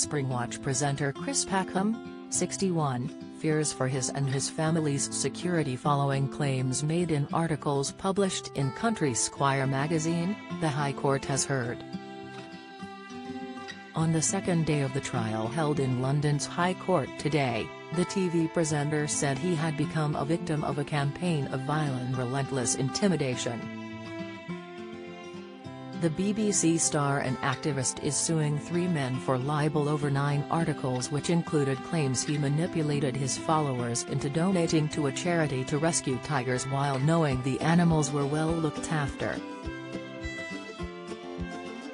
Springwatch presenter Chris Packham, 61, fears for his and his family's security following claims made in articles published in Country Squire magazine, the High Court has heard. On the second day of the trial held in London's High Court today, the TV presenter said he had become a victim of a campaign of violent, relentless intimidation. The BBC star and activist is suing 3 men for libel over 9 articles which included claims he manipulated his followers into donating to a charity to rescue tigers while knowing the animals were well looked after.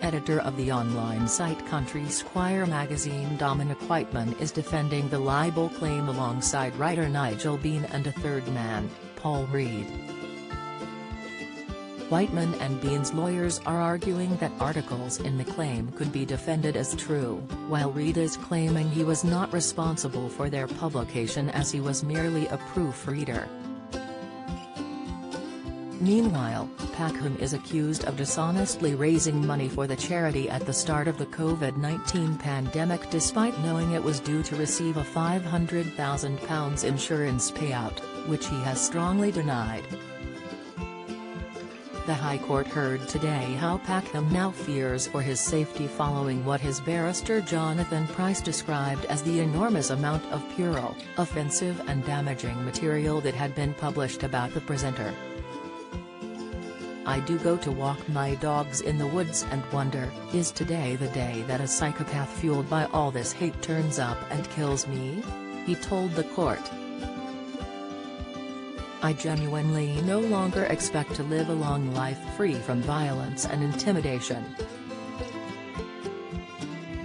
Editor of the online site Country Squire magazine Dominic Whiteman is defending the libel claim alongside writer Nigel Bean and a third man, Paul Reed. Whiteman and Bean's lawyers are arguing that articles in the claim could be defended as true, while Reed is claiming he was not responsible for their publication as he was merely a proofreader. Meanwhile, Packham is accused of dishonestly raising money for the charity at the start of the COVID-19 pandemic despite knowing it was due to receive a £500,000 insurance payout, which he has strongly denied. The High Court heard today how Packham now fears for his safety following what his barrister Jonathan Price described as the enormous amount of puerile, offensive and damaging material that had been published about the presenter. "I do go to walk my dogs in the woods and wonder, is today the day that a psychopath fueled by all this hate turns up and kills me?" he told the court. "I genuinely no longer expect to live a long life free from violence and intimidation."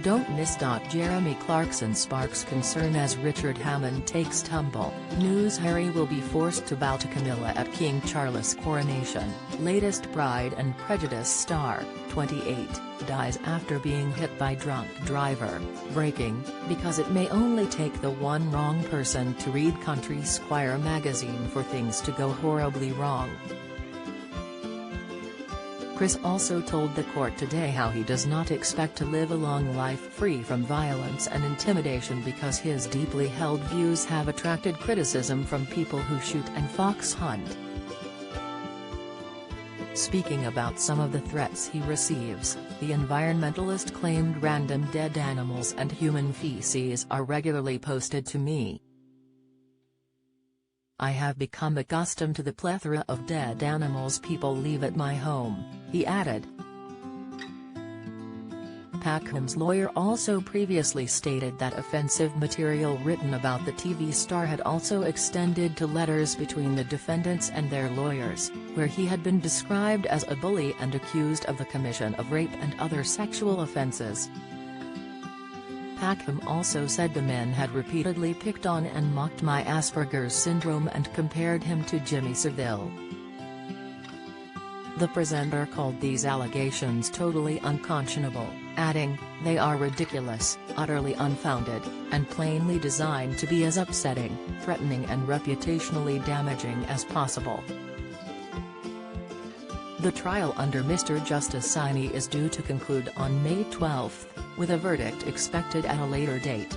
Don't miss. Jeremy Clarkson sparks concern as Richard Hammond takes tumble. News: Harry will be forced to bow to Camilla at King Charles' coronation. Latest Pride and Prejudice star, 28, dies after being hit by drunk driver. Breaking, because it may only take the one wrong person to read Country Squire magazine for things to go horribly wrong. Chris also told the court today how he does not expect to live a long life free from violence and intimidation because his deeply held views have attracted criticism from people who shoot and fox hunt. Speaking about some of the threats he receives, the environmentalist claimed random dead animals and human feces are regularly posted to me. "I have become accustomed to the plethora of dead animals people leave at my home," he added. Packham's lawyer also previously stated that offensive material written about the TV star had also extended to letters between the defendants and their lawyers, where he had been described as a bully and accused of the commission of rape and other sexual offenses. Packham also said the men had repeatedly picked on and mocked my Asperger's syndrome and compared him to Jimmy Savile. The presenter called these allegations totally unconscionable, adding, "They are ridiculous, utterly unfounded, and plainly designed to be as upsetting, threatening and reputationally damaging as possible." The trial under Mr. Justice Siney is due to conclude on May 12, with a verdict expected at a later date.